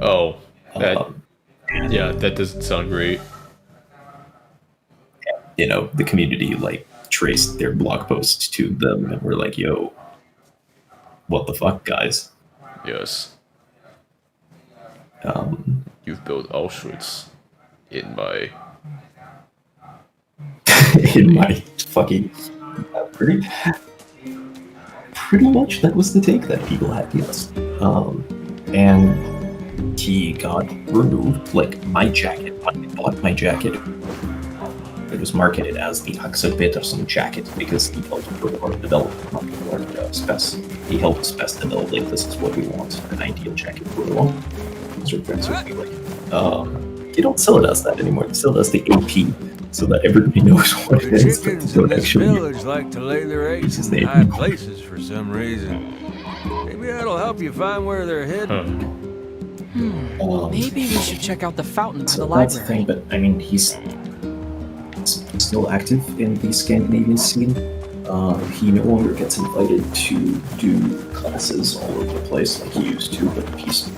Oh, that Um, yeah, that doesn't sound great. you know, the community like traced their blog post to them and were like, "Yo, what the fuck, guys?" Yes, Um, you've built Auschwitz in my in my fucking pretty pretty much that was the take that people had. Yes, and he got removed. Like my jacket, when I bought my jacket, it was marketed as the Axel Peterson jacket because he helped program development he helped spec develop like this is what we want, an ideal jacket for the long. They don't sell it as that anymore. They sell it as the AP so that everybody knows what it The is, but chickens they in don't this actually village like to lay their eggs his in name. high places for some reason. Maybe that'll help you find where they're hidden. Maybe we should check out the fountain by So the that's the library. thing, but I mean, he's still active in the Scandinavian scene. He no longer gets invited to do classes all over the place like he used to, but he's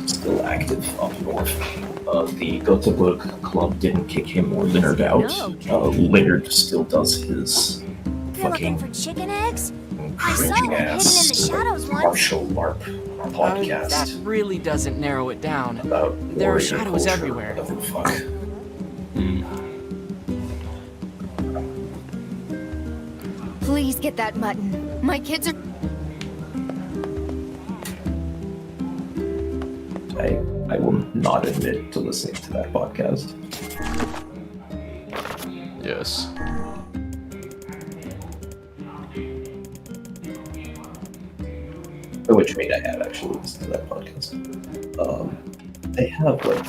still active up north. The Göteborg club didn't kick him or Leonard out. Leonard still does his You're looking fucking for chicken eggs? I saw cringing one hidden in the ass shadows once. martial LARP That podcast really doesn't narrow it down. about There are warrior shadows culture, everywhere. whatever the fuck. Please get that mutton. My kids are. I will not admit to listening to that podcast. Yes. Which mean I have actually listened to that podcast. They have like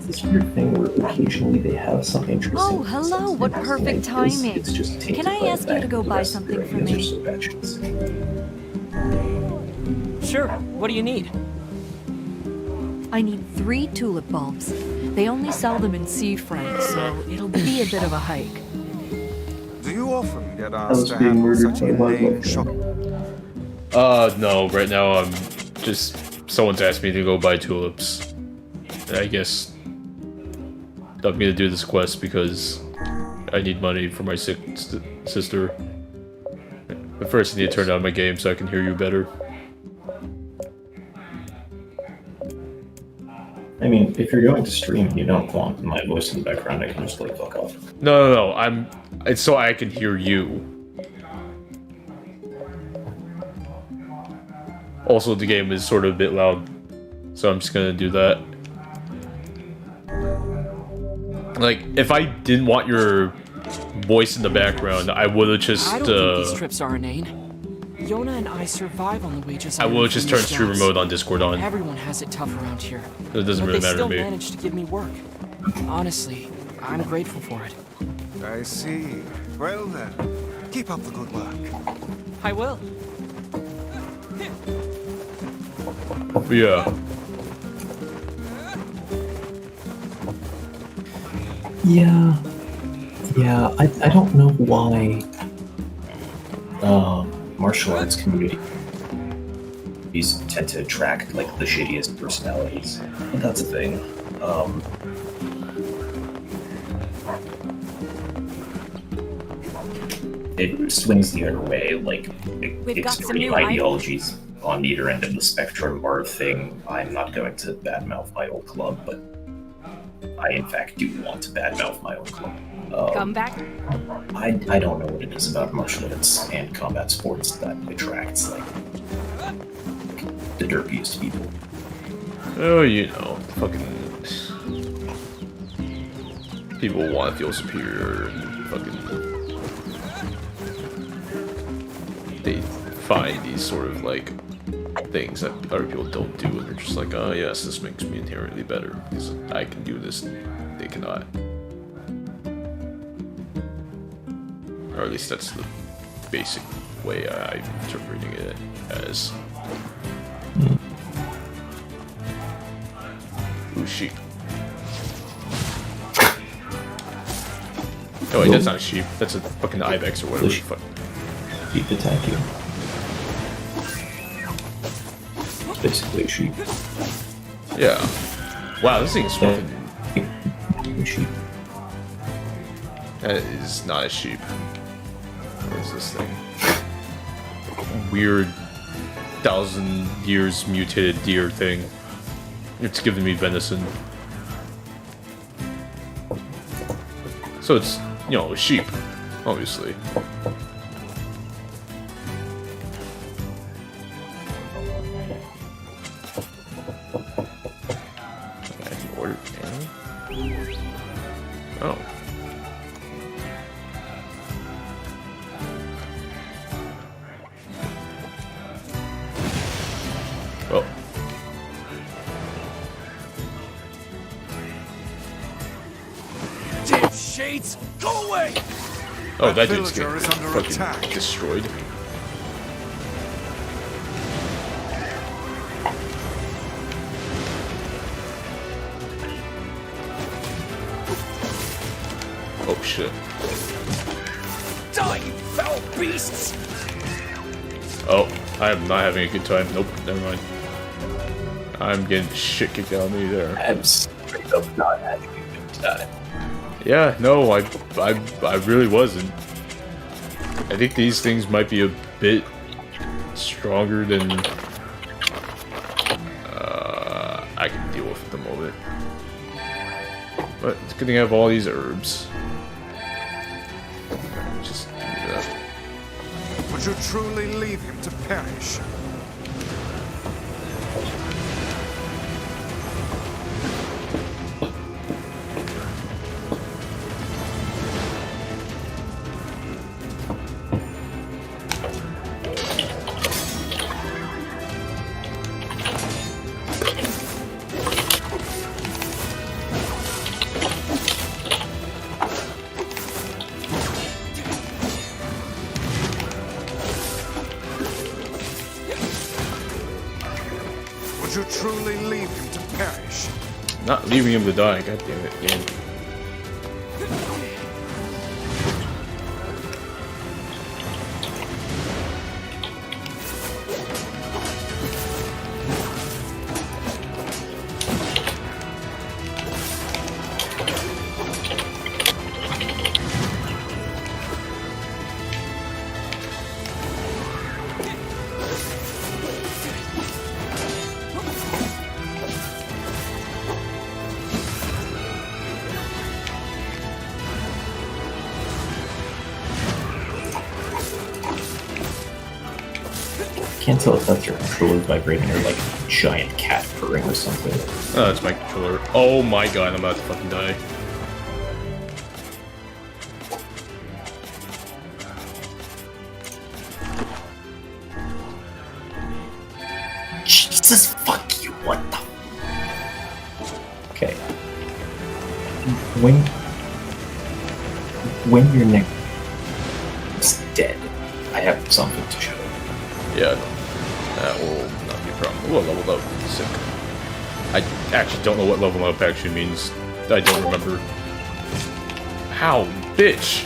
this weird thing where occasionally they have some interesting. Oh, hello, what perfect timing. It's just tainted Can I by ask the you to fact go that the buy rest of their something for ideas me? are so batshit. Sure, what do you need? I need 3 tulip bulbs. They only sell them in sea francs, so it'll be a bit of a hike. Do you often get I was asked to being handle murdered such by a wildlife. main shop? No, right now I'm just someone's asked me to go buy tulips. I guess I'm gonna do this quest because I need money for my sick sister. But first, I need to turn down my game so I can hear you better. I mean, if you're going to stream and you don't want my voice in the background, I can just like fuck off. No. It's so I can hear you. Also, the game is sort of a bit loud, so I'm just gonna do that. Like, if I didn't want your voice in the background, I would have just, I don't think these trips are inane. Yona and I survive on the wages. I would have just turned streamer mode on Discord on. Everyone has it tough around here. It doesn't But really they matter to still me. manage to give me work. Honestly, I'm grateful for it. I see. Well then, keep up the good work. I will. But yeah. Yeah, I don't know why martial arts communities tend to attract like the shittiest personalities. But that's the thing. It swings the other way, like We've got some extreme new ideologies on either end of the spectrum are a thing. I'm not going to badmouth my old club, but I in fact do want to badmouth my old club. Come back. I don't know what it is about martial arts and combat sports that attracts like the derpiest people. Oh, you know, fucking people want to feel superior and fucking they find these sort of like things that other people don't do, and they're just like, oh yes, this makes me inherently better because I can do this and they cannot. Or at least that's the basic way I'm interpreting it as. Ooh, sheep. Oh wait, that's not a sheep. That's a fucking ibex or whatever. Sheep. Fuck. Keep attacking. It's basically a sheep. Yeah. Wow, this thing is fucking... A sheep. That is not a sheep. What is this thing? Weird 1,000 years mutated deer thing. It's giving me venison. So it's, you know, a sheep, obviously. I can order any? Oh. Well. Dipshits! Go away! Oh, that That dude's villager getting is under fucking attack. destroyed. Oh shit. Die, you foul beasts! Oh, I am not having a good time. Nope, never mind. I'm getting the shit kicked out of me there. I'm straight up not having a good time. Yeah, no, I really wasn't. I think these things might be a bit stronger than I can deal with at the moment. But it's good thing I have all these herbs. Just give me that. Would you truly leave him to perish? Would you truly leave him to perish? Not leaving him to die, god damn it, game. Can't tell if that's your controller vibrating or like a giant cat purring or something. Oh, that's my controller. Oh my god, I'm about to fucking die. Jesus, fuck you! What the? Okay. When your neck is dead, I have something to show. Yeah, that will not be a problem. Oh, leveled up. Sick. I actually don't know what level up actually means. I don't remember. How, bitch?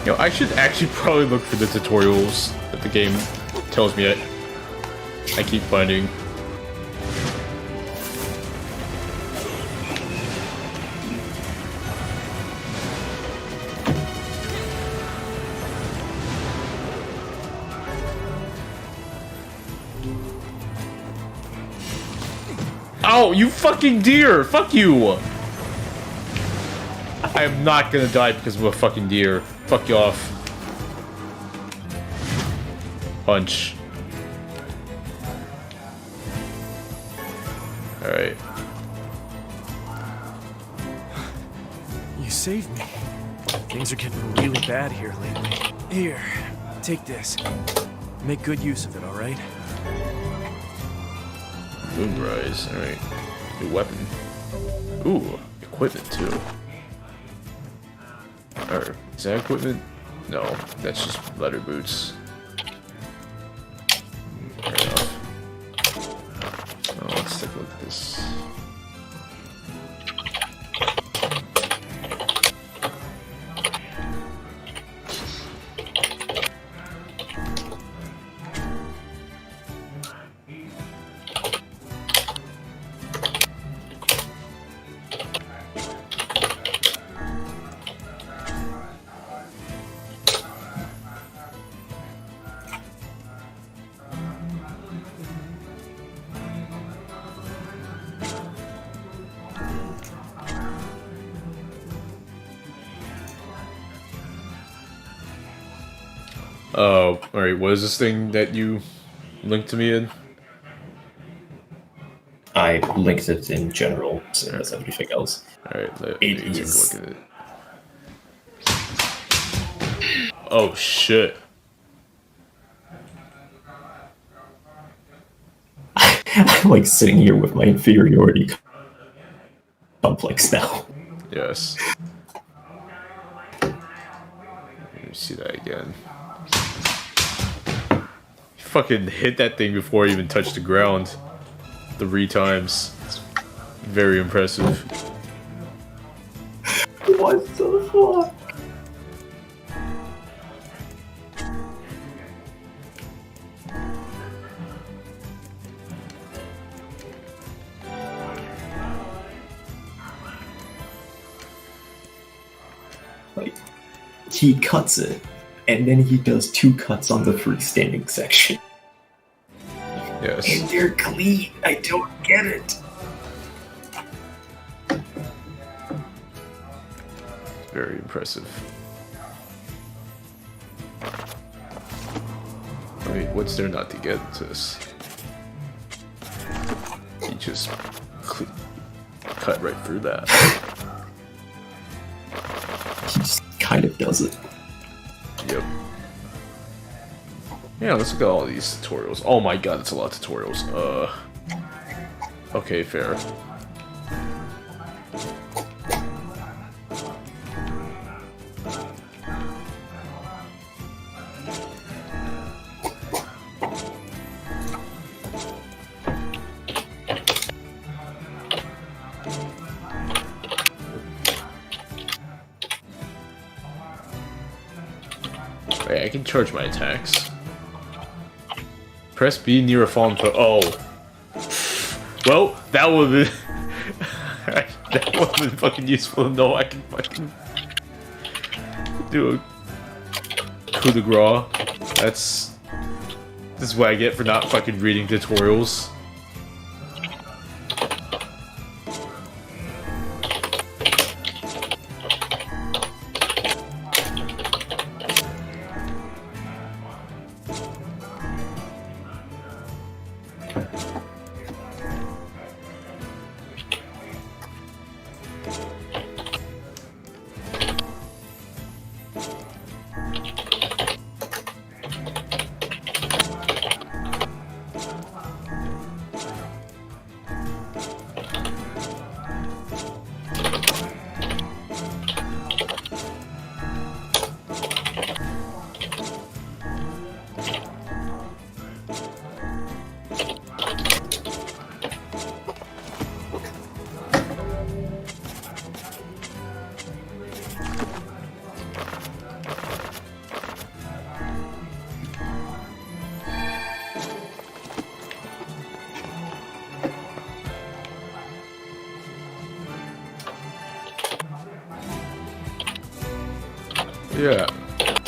You know, I should actually probably look for the tutorials that the game tells me I keep finding. Oh, you fucking deer! Fuck you! I am not gonna die because of a fucking deer. Fuck you off. Punch. Alright. You saved me. Things are getting really bad here lately. Here, take this. Make good use of it, alright? Moonrise, alright. New weapon. Ooh, equipment too. Or, is that equipment? No, that's just leather boots. Fair enough. Oh, let's take a look at this. Oh, alright, what is this thing that you linked to me in? I linked it in general, same as everything else. Alright, let It me take a is- look at it. Oh shit. I'm like sitting here with my inferiority complex now. Yes. Let me see that again. You fucking hit that thing before it even touched the ground. 3 times. It's very impressive. What the fuck? Like, he cuts it, and then he does 2 cuts on the freestanding section. Yes. And they're clean. I don't get it. Very impressive. I mean, what's there not to get to this? He just cut right through that. He just kind of does it. Yep. Yeah, let's look at all these tutorials. Oh my god, that's a lot of tutorials. Okay, fair. Wait, I can charge my attacks. Press B near a fallen foe. Oh. Well, that would've been... that would've been fucking useful to know I can fucking... do a coup de grace. This is what I get for not fucking reading tutorials. Yeah.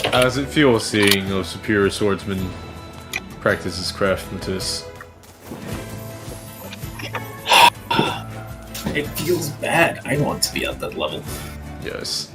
How does it feel seeing a superior swordsman practice his craftsmanship? It feels bad. I want to be at that level. Yes.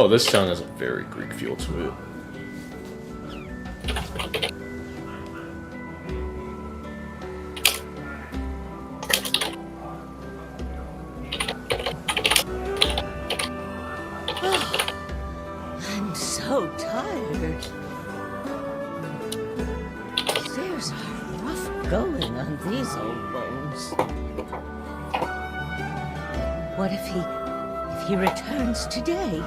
Oh, this town has a very Greek feel to it. I'm so tired. There's rough going on these old bones. What if he returns today?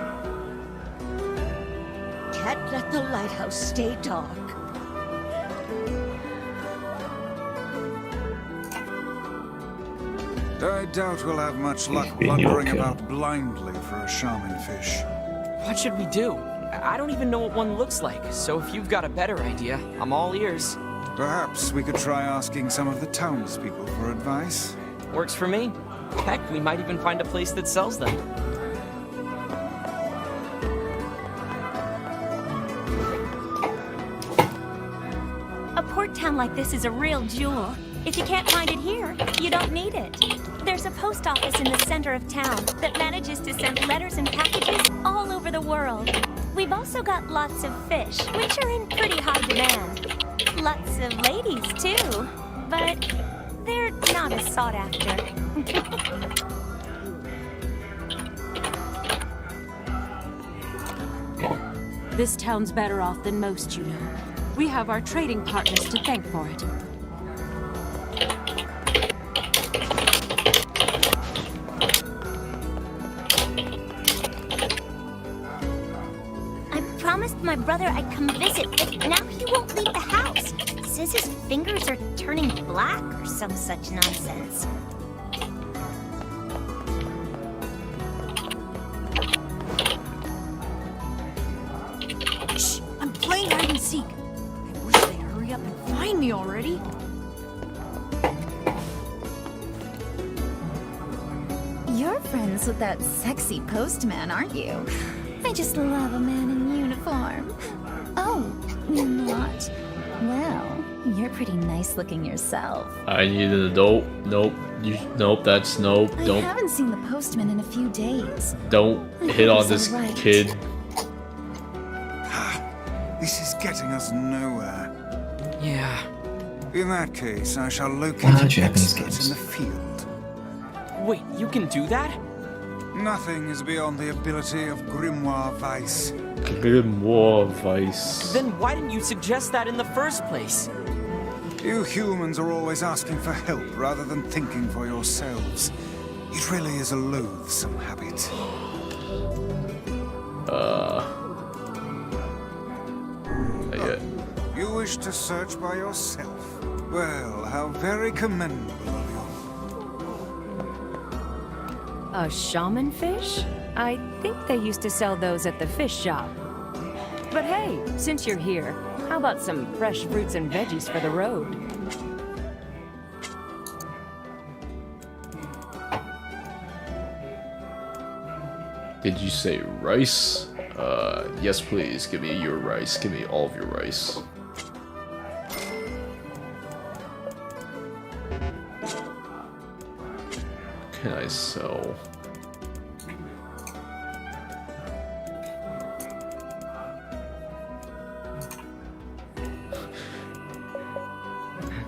Can't let the lighthouse stay dark. I doubt we'll have much luck blundering about blindly for a shaman fish. What should we do? I don't even know what one looks like, so if you've got a better idea, I'm all ears. Perhaps we could try asking some of the townspeople for advice. Works for me. Heck, we might even find a place that sells them. A port town like this is a real jewel. If you can't find it here, you don't need it. There's a post office in the center of town that manages to send letters and packages all over the world. We've also got lots of fish, which are in pretty high demand. Lots of ladies, too. But they're not as sought after. This town's better off than most, you know. We have our trading partners to thank for it. I promised my brother I'd come visit, but now he won't leave the house. Says his fingers are turning black or some such nonsense. Shh! I'm playing hide and seek. I wish they'd hurry up and find me already. You're friends with that sexy postman, aren't you? I just love a man in uniform. Oh, you're not? Well, you're pretty nice looking yourself. I need an adult. Nope. Nope. That's nope. I Don't. haven't seen the postman in a few days. Don't hit on this Right. kid. This is getting us nowhere. Yeah. In that case, I shall locate an Japanese expert games. in the field. Wait, you can do that? Nothing is beyond the ability of Grimoire Vice. Grimoire Vice. Then why didn't you suggest that in the first place? You humans are always asking for help rather than thinking for yourselves. It really is a loathsome habit. Not yet. You wish to search by yourself? Well, how very commendable of you. A shaman fish? I think they used to sell those at the fish shop. But hey, since you're here, how about some fresh fruits and veggies for the road? Did you say rice? Yes, please. Give me your rice. Give me all of your rice. Can I sell?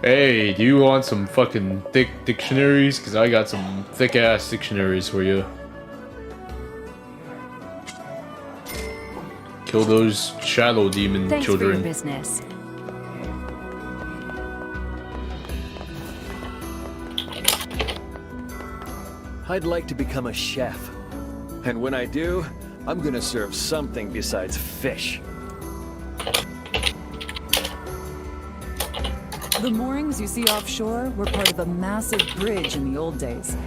Hey, do you want some fucking thick dictionaries? Cause I got some thick ass dictionaries for you. Kill those shadow demon Thanks for children. your business. I'd like to become a chef. And when I do, I'm gonna serve something besides fish. The moorings you see offshore were part of a massive bridge in the old days.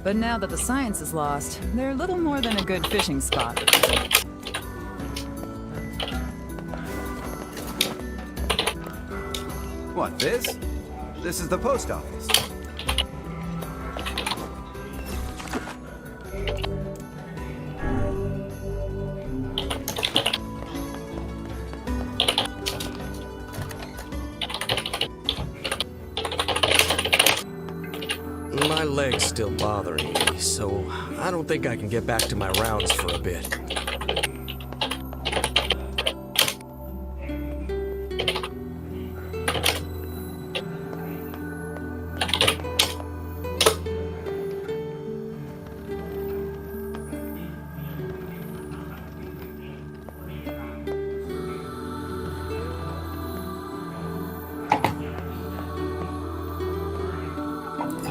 But now that the science is lost, they're little more than a good fishing spot. What, this? This is the post office. My leg's still bothering me, so I don't think I can get back to my rounds for a bit.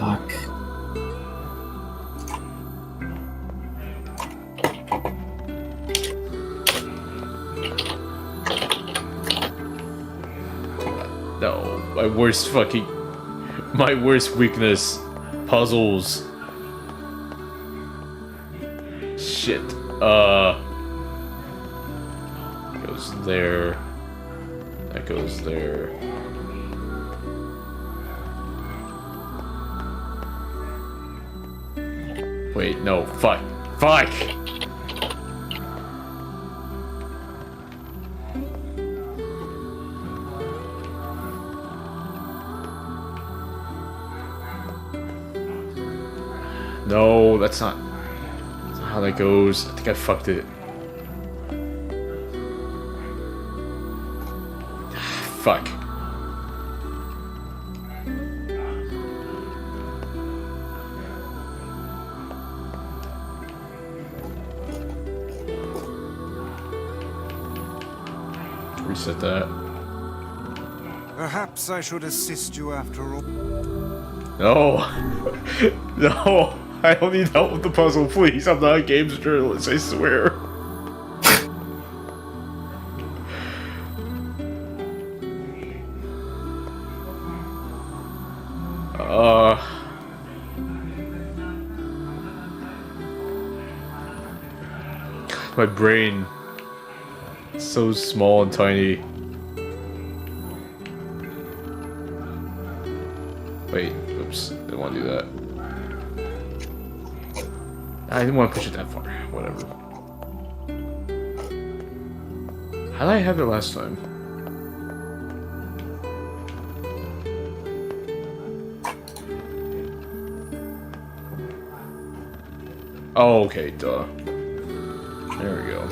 Fuck. No, my worst weakness, puzzles. Shit. Goes there. That goes there. Wait, no, fuck. Fuck! No, that's not how that goes. I think I fucked it. Fuck. Reset that. Perhaps I should assist you after all. No. No. I don't need help with the puzzle, please. I'm not a games journalist, I swear. My brain is so small and tiny. Wait, oops, didn't want to do that. I didn't want to push it that far. Whatever. How did I have it last time? Oh, okay, duh. There we go.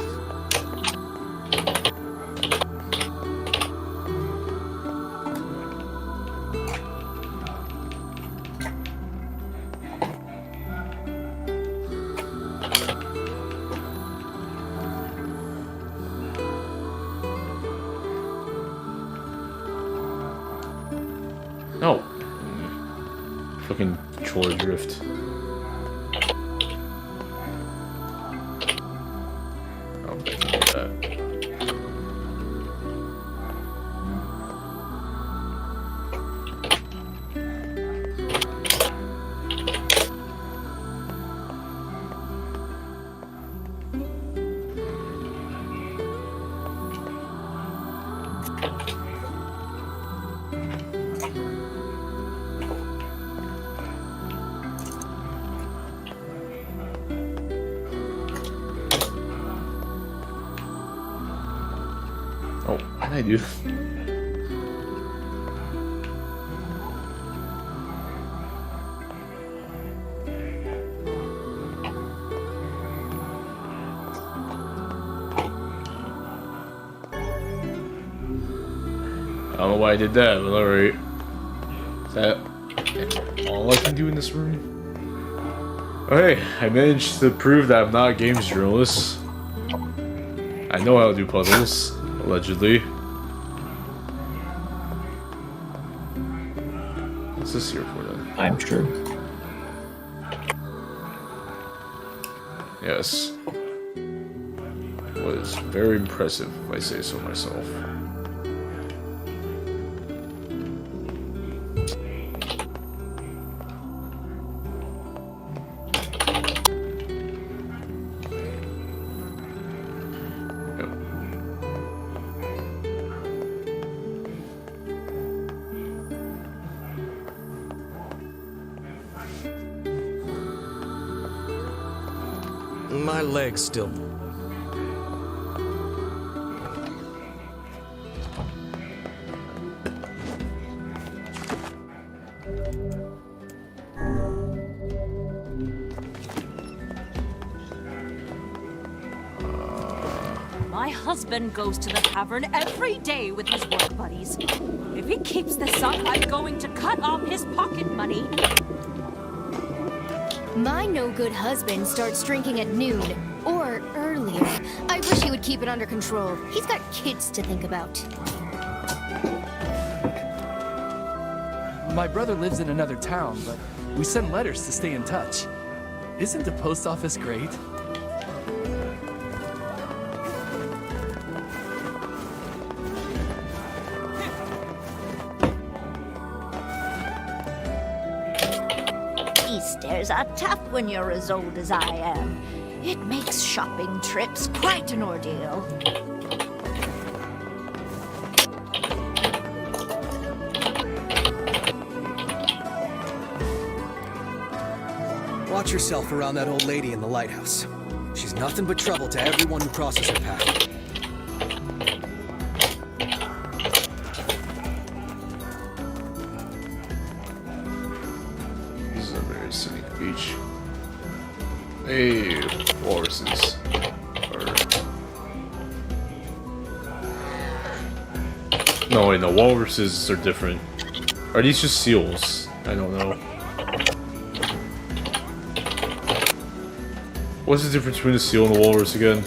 No. Fucking controller drift. Oh, I can do that. Oh, how did I do this? I don't know why I did that, but alright. Is that all I can do in this room? Okay, I managed to prove that I'm not a games journalist. I know how to do puzzles, allegedly. What's this here for then? I'm sure. Yes. Was very impressive, if I say so myself. My leg's still... My husband goes to the tavern every day with his work buddies. If he keeps this up, I'm going to cut off his pocket money. My no-good husband starts drinking at noon, or earlier. I wish he would keep it under control. He's got kids to think about. My brother lives in another town, but we send letters to stay in touch. Isn't the post office great? These stairs are tough when you're as old as I am. It makes shopping trips quite an ordeal. Watch yourself around that old lady in the lighthouse. She's nothing but trouble to everyone who crosses her path. This is a very scenic beach. Hey, walruses. No, wait, no, walruses are different. Are these just seals? I don't know. What's the difference between a seal and a walrus again?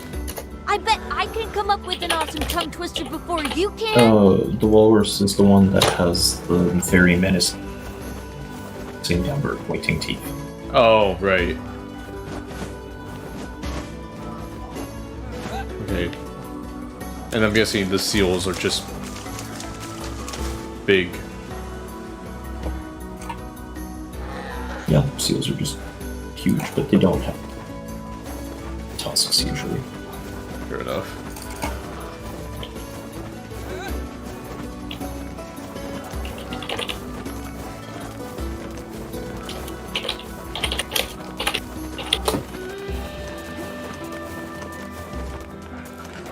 I bet I can come up with an awesome tongue twister before you can. The walrus is the one that has the very menacing number pointing teeth. Oh, right. Okay. And I'm guessing the seals are just big. Yeah, seals are just huge, but they don't have tusks usually. Fair enough.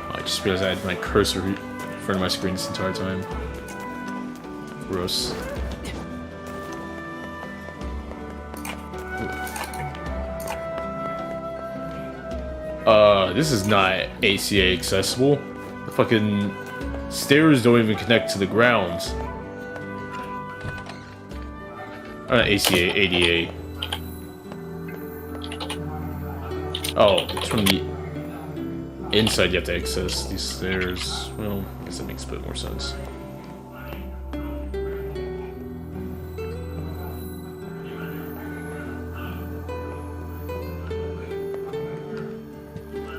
I just realized I had my cursor in front of my screen this entire time. Gross. This is not ACA accessible. The fucking stairs don't even connect to the ground. Not ACA, ADA. Oh, it's from the inside you have to access these stairs. Well, I guess that makes a bit more sense.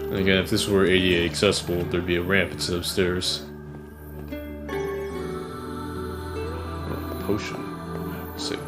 And again, if this were ADA accessible, there'd be a ramp instead of stairs. Oh, potion. Sick.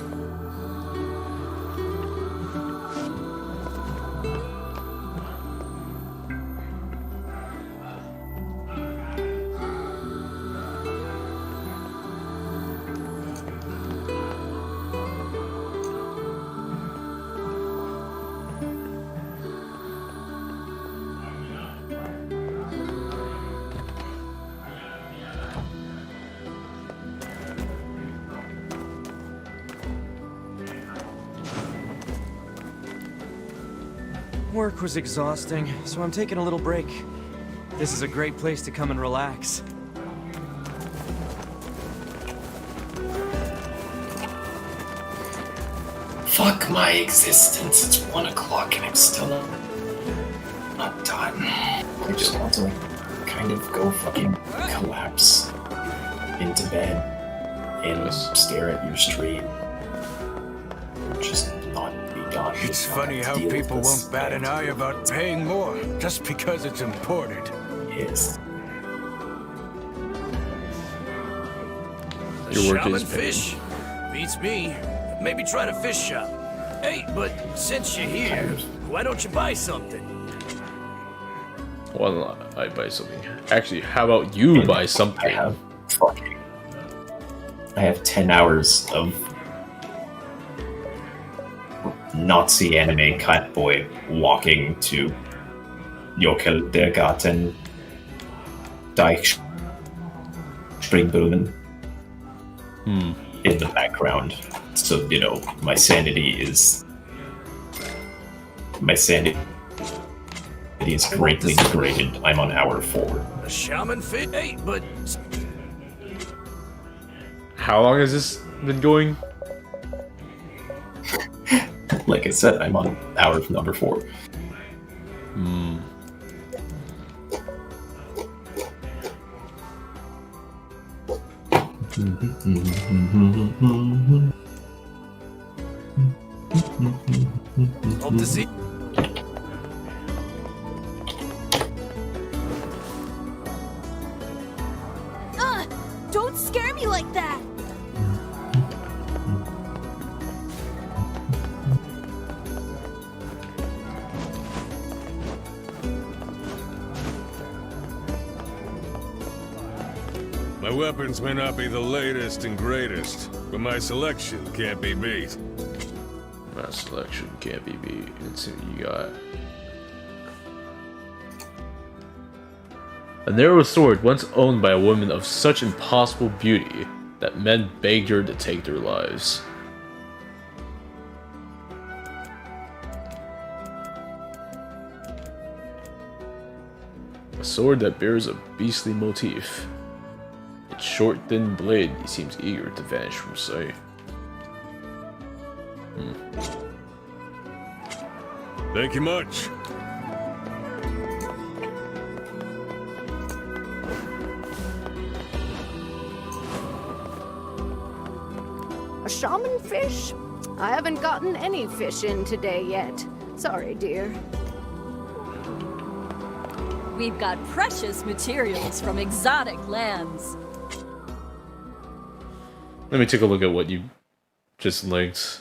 Work was exhausting, so I'm taking a little break. This is a great place to come and relax. Fuck my existence. It's 1 o'clock and I'm still not done. I just want to kind of go fucking collapse into bed and stare at your stream. Just not be done. It's funny how people won't bat an eye about paying more just because it's important. Yes. Your work Shaman is paid. fish? Beats me. Maybe try to fish shop. Hey, but since you're here, why don't you buy something? Why don't I buy something? Actually, how about you buy something? I have 10 hours of Nazi anime cat boy walking to Jokel der Garten Deich Springbrunnen in the background. So, you know, my sanity is greatly degraded. I'm on hour 4. A shaman fish? Hey, but How long has this been going? Like I said, I'm on hour number 4. to see. Don't scare me like that! My weapons may not be the latest and greatest, but my selection can't be beat. My selection can't be beat. Let's see what you got. A narrow sword once owned by a woman of such impossible beauty that men begged her to take their lives. A sword that bears a beastly motif. Its short, thin blade seems eager to vanish from sight. Thank you much. A shaman fish? I haven't gotten any fish in today yet. Sorry, dear. We've got precious materials from exotic lands. Let me take a look at what you just linked.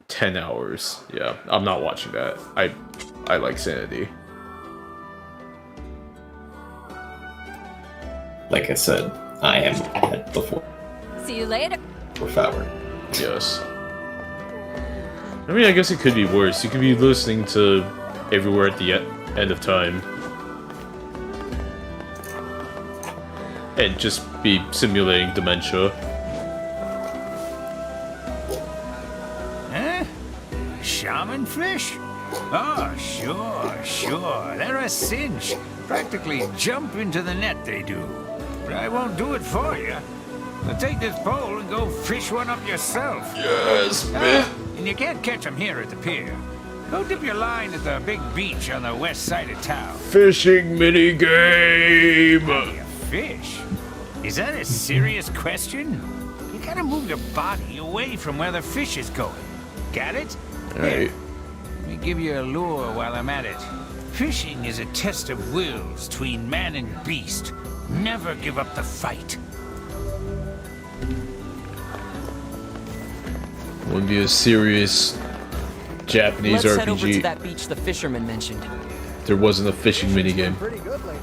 10 hours. Yeah, I'm not watching that. I like sanity. Like I said, I am at before. See you later. For Fowler. Yes. I mean, I guess it could be worse. You could be listening to Everywhere at the End of Time. And just be simulating dementia. Huh? Shaman fish? Oh, sure. They're a cinch. Practically jump into the net, they do. But I won't do it for you. Now take this pole and go fish one up yourself. Yes, man. And you can't catch them here at the pier. Go dip your line at the big beach on the west side of town. Fishing minigame! Hey, a fish? Is that a serious question? You gotta move your body away from where the fish is going. Got it? Alright. Let me give you a lure while I'm at it. Fishing is a test of wills between man and beast. Never give up the fight. Wouldn't be a serious Japanese Let's RPG. head over to that beach the fisherman mentioned. There wasn't a fishing minigame. Pretty good lately.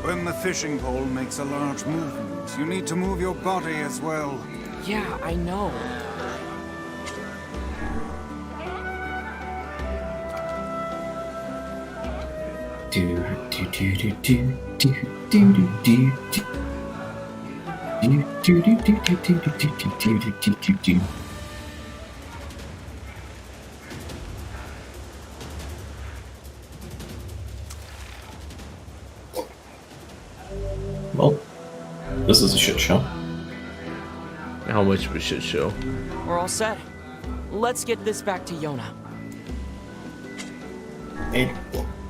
When the fishing pole makes a large movement, you need to move your body as well. Yeah, I know. Well, this is a shit show. How much of a shit show? We're all set. Let's get this back to Yona.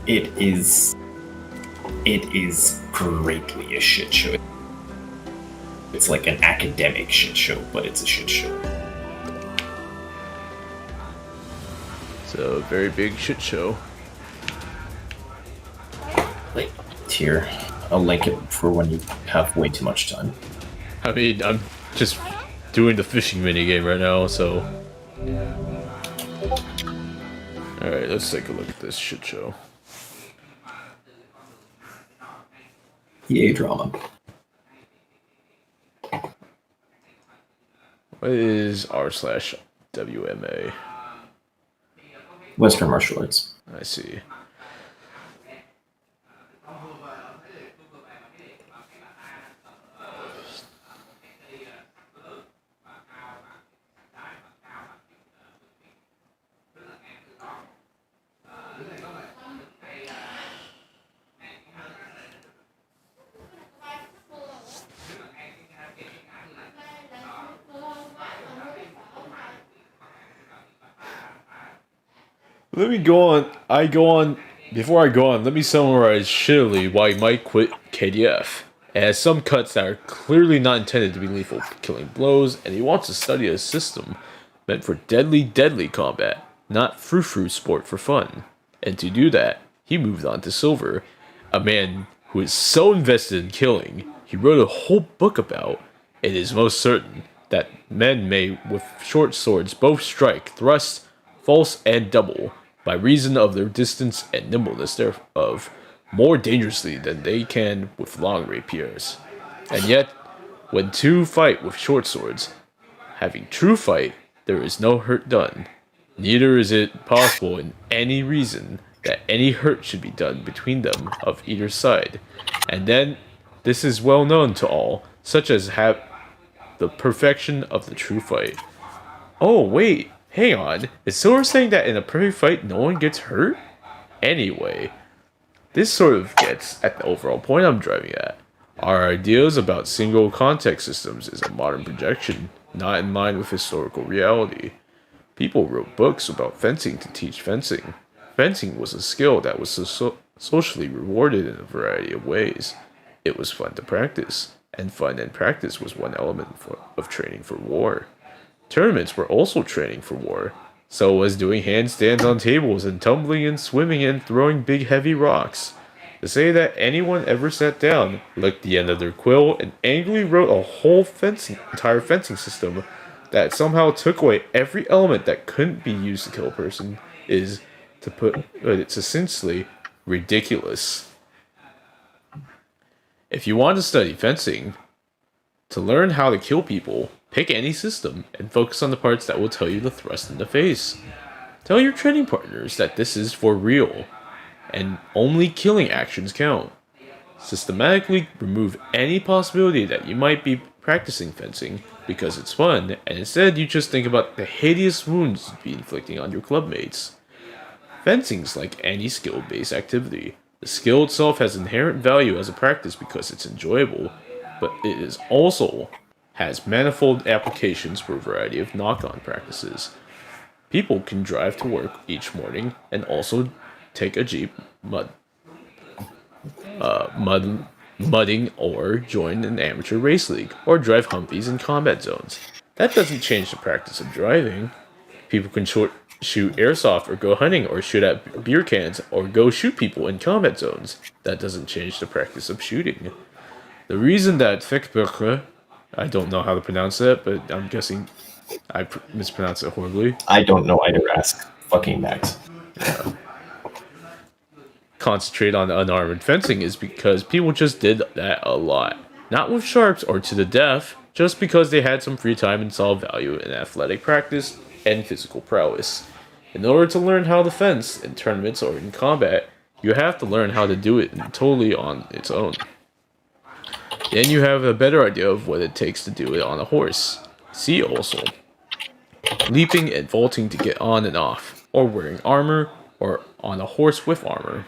It is greatly a shit show. It's like an academic shit show, but it's a shit show. It's a very big shit show. Like, here, I'll link it for when you have way too much time. I mean, I'm just doing the fishing minigame right now, so... Alright, let's take a look at this shit show. EA drama. What is r/WMA? Western martial arts. I see. Let me go on. Before I go on, let me summarize shittily why you might quit KDF. It has some cuts that are clearly not intended to be lethal, killing blows, and he wants to study a system meant for deadly combat, not frou-frou sport for fun. And to do that, he moved on to Silver, a man who is so invested in killing, he wrote a whole book about. It is most certain that men may, with short swords, both strike, thrust, false, and double, by reason of their distance and nimbleness thereof, more dangerously than they can with long rapiers. And yet, when two fight with short swords, having true fight, there is no hurt done. Neither is it possible in any reason that any hurt should be done between them of either side. And then, this is well known to all, such as have the perfection of the true fight. Oh wait, hang on, is Silver saying that in a perfect fight no one gets hurt? Anyway, this sort of gets at the overall point I'm driving at. Our ideas about single context systems is a modern projection, not in line with historical reality. People wrote books about fencing to teach fencing. Fencing was a skill that was socially rewarded in a variety of ways. It was fun to practice, and fun and practice was one element of training for war. Tournaments were also training for war. So was doing handstands on tables and tumbling and swimming and throwing big heavy rocks. To say that anyone ever sat down, licked the end of their quill, and angrily wrote a whole entire fencing system that somehow took away every element that couldn't be used to kill a person is, to put it succinctly, ridiculous. If you want to study fencing, to learn how to kill people, pick any system and focus on the parts that will tell you to thrust in the face. Tell your training partners that this is for real, and only killing actions count. Systematically remove any possibility that you might be practicing fencing because it's fun, and instead you just think about the hideous wounds you'd be inflicting on your clubmates. Fencing's like any skill-based activity. The skill itself has inherent value as a practice because it's enjoyable, but it is also has manifold applications for a variety of knock-on practices. People can drive to work each morning and also take a jeep, mudding, or join an amateur race league, or drive Humvees in combat zones. That doesn't change the practice of driving. People can shoot airsoft, or go hunting, or shoot at beer cans, or go shoot people in combat zones. That doesn't change the practice of shooting. The reason that Fickböcke, I don't know how to pronounce that, but I'm guessing I mispronounce it horribly. I don't know either, ask fucking Max. Yeah. Concentrate on unarmored fencing is because people just did that a lot. Not with sharps or to the death, just because they had some free time and saw value in athletic practice and physical prowess. In order to learn how to fence in tournaments or in combat, you have to learn how to do it totally on its own. Then you have a better idea of what it takes to do it on a horse. See also, leaping and vaulting to get on and off, or wearing armor, or on a horse with armor,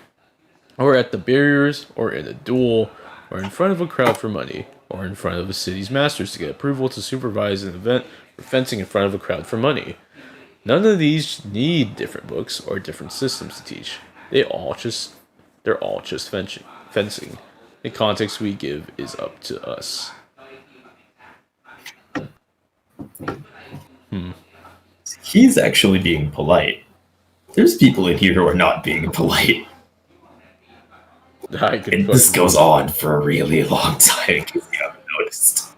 or at the barriers, or in a duel, or in front of a crowd for money, or in front of a city's masters to get approval to supervise an event for fencing in front of a crowd for money. None of these need different books or different systems to teach. They're all just fencing. The context we give is up to us. He's actually being polite. There's people in here who are not being polite. And this goes on for a really long time, in case you haven't noticed.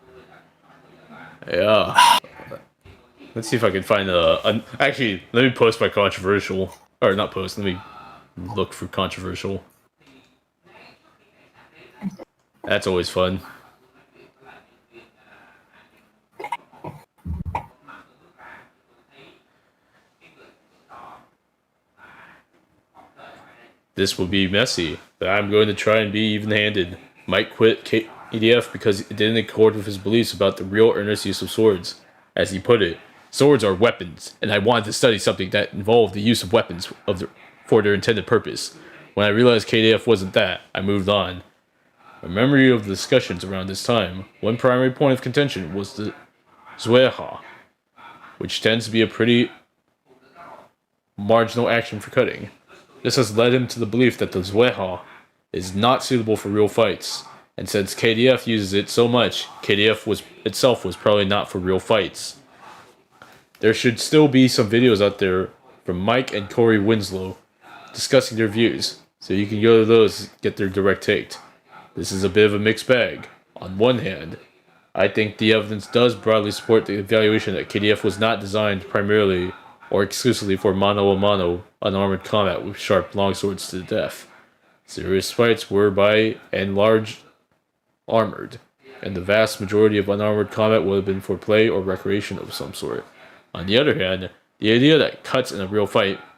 Yeah. Let's see if I can find actually, let me post my controversial. Or not post, let me look for controversial. That's always fun. This will be messy, but I'm going to try and be even-handed. Mike quit KDF because it didn't accord with his beliefs about the real earnest use of swords. As he put it, swords are weapons, and I wanted to study something that involved the use of weapons for their intended purpose. When I realized KDF wasn't that, I moved on. My memory of the discussions around this time, one primary point of contention was the Zueha, which tends to be a pretty marginal action for cutting. This has led him to the belief that the Zueha is not suitable for real fights, and since KDF uses it so much, KDF itself was probably not for real fights. There should still be some videos out there from Mike and Corey Winslow discussing their views, so you can go to those and get their direct take. This is a bit of a mixed bag. On one hand, I think the evidence does broadly support the evaluation that KDF was not designed primarily or exclusively for mano-a-mano unarmored combat with sharp longswords to the death. Serious fights were by and large armored, and the vast majority of unarmored combat would have been for play or recreation of some sort. On the other hand, the idea that cuts in a real fight